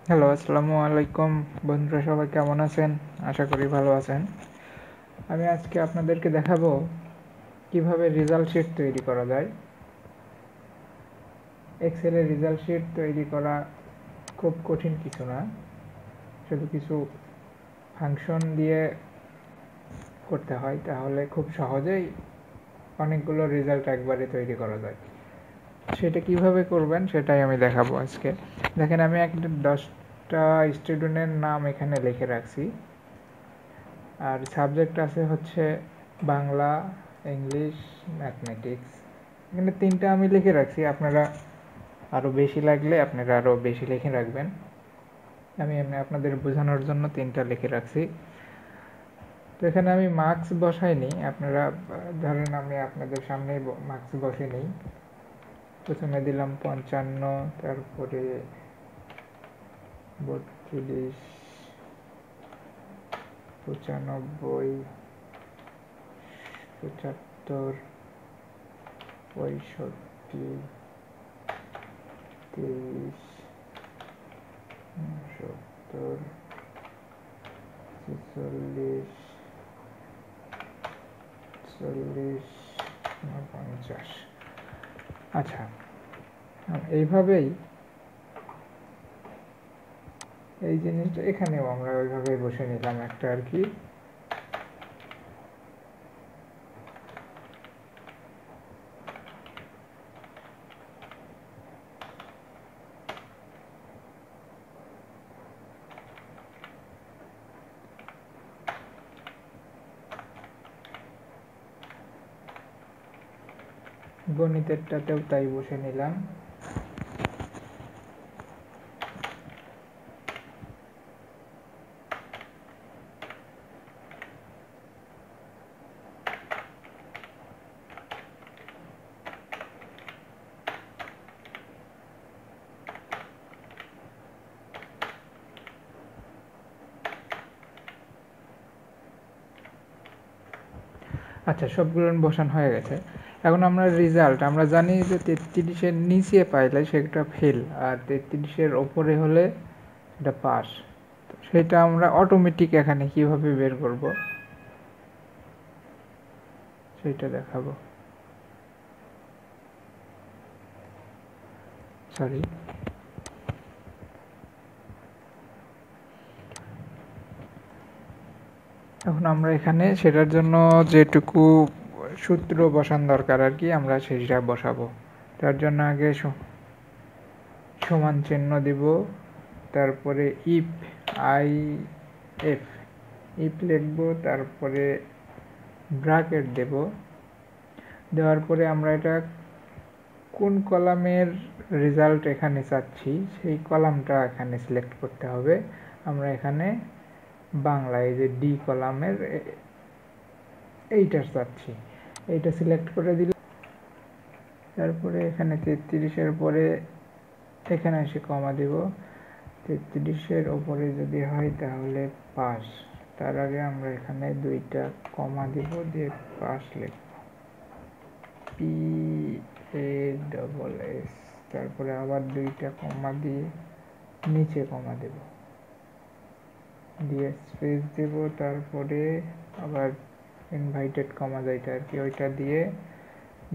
Hello, আসসালামু আলাইকুম বন্ধুরা, সবাই কেমন আছেন? আশা করি ভালো আছেন। আমি আজকে আপনাদেরকে দেখাবো কিভাবে রেজাল্ট শিট তৈরি করা যায়। এক্সেলের রেজাল্ট শিট তৈরি করা খুব কঠিন কিছু না, শুধু কিছু ফাংশন দিয়ে করতে হয়, তাহলে খুব সহজেই অনেকগুলো রেজাল্ট একবারে তৈরি করা যায়। সেটা কিভাবে করবেন সেটাই আমি দেখাবো আজকে। দেখেন, আমি একটা 10টা স্টুডেন্টের নাম এখানে লিখে রাখছি, আর সাবজেক্ট আছে হচ্ছে বাংলা, ইংলিশ, ম্যাথমেটিক্স। এখানে 3টা আমি লিখে রাখছি, আপনারা আরও বেশি লাগলে আপনারা আরও বেশি লিখে রাখবেন। আমি এমনি আপনাদের বোঝানোর জন্য 3টা লিখে রাখছি। তো এখানে আমি মার্কস বসাইনি, আপনারা ধরেন আমি আপনাদের সামনে মার্কস বসে নিই। প্রথমে দিলাম 55, তারপরে 32, 95, 75, 65, 23, 69, 46, 40, 49। আচ্ছা, এইভাবেই এই জিনিসটা এখানেও আমরা ওইভাবেই বসে নিলাম একটা আর কি। গণিতেরটাতেও তাই বসে নিলাম। আচ্ছা, সবগুলো বসান হয়ে গেছে। এখন আমরা রেজাল্ট আমরা জানি যে 33-এর নিচে পাইলে সেটা ফেল, আর 33-এর ওপরে হলে সেটা পাস। সেটা আমরা অটোমেটিক এখানে কিভাবে বের করব সেটা দেখাবো। সরি, এখন আমরা এখানে সেটার জন্য যেটুকু সূত্র বসান দরকার আর কি, আমরা সেটা বসাবো। তার জন্য আগে সমান চিহ্ন দিব, তারপরে ইফ আই এফ ইফ লিখব, তারপরে ব্র্যাকেট দেব। দেওয়ার পরে আমরা এটা কোন কলামের রেজাল্ট এখানে চাচ্ছি সেই কলামটা এখানে সিলেক্ট করতে হবে। আমরা এখানে বাংলা, এই যে ডি কলামের এইটা চাচ্ছি, এইটা সিলেক্ট করে দিলে তারপরে এখানে 33-এর পরে এখানে এসে কমা দেব। 33-এর ওপরে যদি হয় তাহলে পাস। তার আগে আমরা এখানে 2টা কমা দিব, দিয়ে পাস লিখব, PASS। তারপরে আবার 2টা কমা দিয়ে নিচে কমা দেব, দিয়ে স্পেস দেব, তারপরে আবার ইনভাইটেড কমা যেটা আর কি ওইটা দিয়ে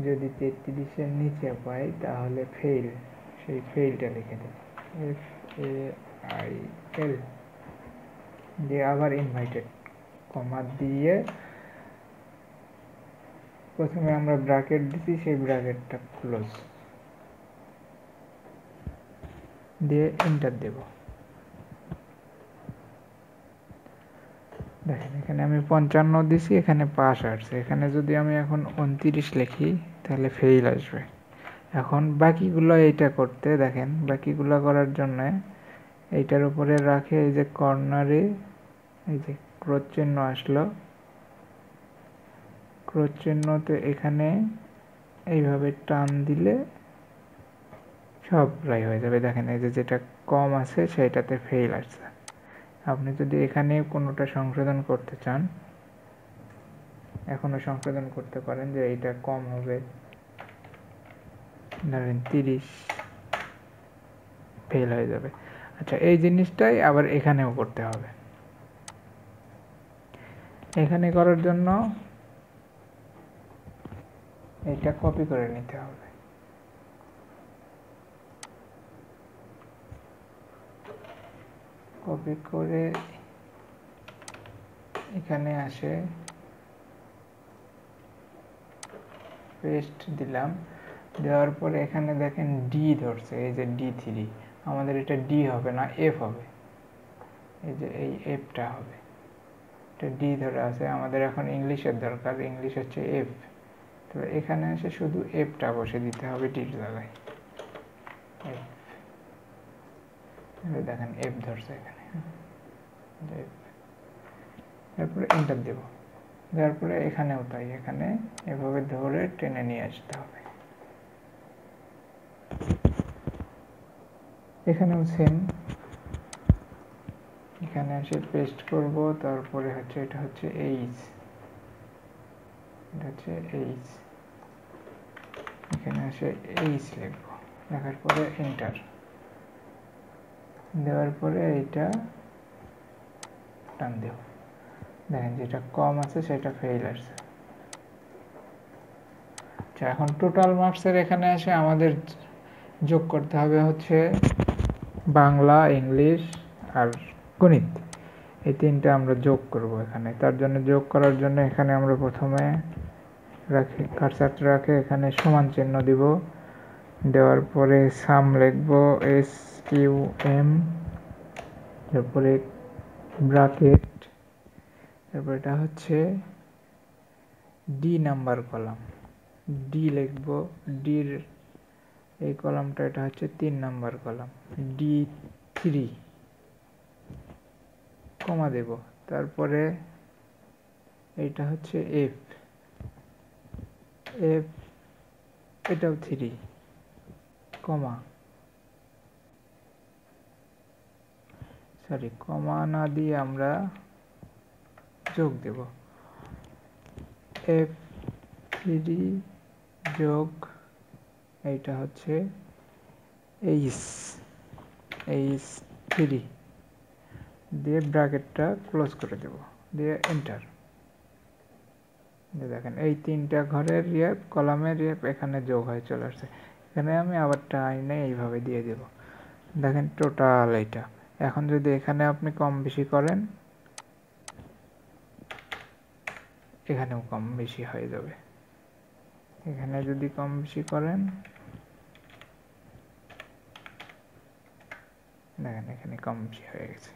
যদি 33-এর নিচে পাই তাহলে ফেল, সেই ফেলটা লিখে দেব, FAIL, দিয়ে আবার ইনভাইটেড কমা দিয়ে প্রথমে আমরা ব্র্যাকেট দিছি, সেই ব্র্যাকেটটা ক্লোজ দিয়ে এন্টার দেব। দেখেন, এখানে আমি 55 দিছি, এখানে পাস আসছে। এখানে যদি আমি এখন 29 লিখি তাহলে ফেল আসবে। এখন বাকিগুলো এইটা করতে দেখেন, বাকিগুলো করার জন্য এইটার উপরে রাখে এই যে কর্নারে এই যে ক্রস চিহ্ন আসলো, ক্রস চিহ্নতে এখানে এইভাবে টান দিলে সব প্রায় হয়ে যাবে। দেখেন, এই যে যেটা কম আছে সেটাতে ফেল আসছে। আপনি যদি এখানে কোনোটা সংশোধন করতে চান এখনো সংশোধন করতে পারেন, যে এইটা কম হবে, ধরেন 30, ফেল হয়ে যাবে। আচ্ছা, এই জিনিসটাই আবার এখানেও করতে হবে। এখানে করার জন্য এটা কপি করে নিতে হবে। কপি করে এখানে আসে পেস্ট দিলাম। দেওয়ার পরে এখানে দেখেন ডি ধরছে, এই যে D3। আমাদের এটা ডি হবে না, এফ হবে। এই যে এই এফটা হবে, এটা ডি ধরে আছে। আমাদের এখন ইংলিশের দরকার, ইংলিশ হচ্ছে এফ। তো এখানে এসে শুধু এফটা বসে দিতে হবে ডির জায়গায়। এফ, দেখেন এফ ধরছে এখানে। তারপরে এন্টার দেব। দেওয়ার পরে এখানেও তাই, এখানে এভাবে ধরে টেনে নিয়ে আসতে হবে। এখানেও সেম, এখানে এসে পেস্ট করব। তারপরে হচ্ছে এটা হচ্ছে এইচ, এটা হচ্ছে এইচ। এখানে এসে এইচ লিখব, লেখার পরে এন্টার দেওয়ার পরে এইটা টান দেব। দেখেন যেটা কম আছে সেটা ফেল আসছে। আচ্ছা, এখন টোটাল মার্কসের এখানে এসে আমাদের যোগ করতে হবে হচ্ছে বাংলা, ইংলিশ আর গণিত, এই তিনটা আমরা যোগ করব এখানে। তার জন্য যোগ করার জন্য এখানে আমরা প্রথমে রাখি, কার্সারটা রাখে এখানে সমান চিহ্ন দিব। দেওয়ার পরে সাম লিখব, SUM, তারপরে ব্র্যাকেট, তারপর এটা হচ্ছে ডি নাম্বার কলাম, ডি লিখব। ডির এই কলামটা, এটা হচ্ছে 3 নাম্বার কলাম, D3 কমা দেব। তারপরে এইটা হচ্ছে এফ, এফ এটাও 3 কমা, সরি কমা না দিয়ে আমরা যোগ দেব। F3 যোগ এইটা হচ্ছে H3 দিয়ে ব্র্যাকেটটা ক্লোজ করে দেব, দিয়ে এন্টার। দেখেন এই তিনটা ঘরের কলামের এখানে যোগ হয়ে চলে আসছে। এখানে আমি আবার টাইনে এইভাবে দিয়ে দেব। দেখেন টোটাল এইটা। এখন যদি এখানে আপনি কম বেশি করেন, এখানেও কম বেশি হয়ে যাবে। এখানে যদি কম বেশি করেন, দেখেন এখানে কম বেশি হয়ে গেছে।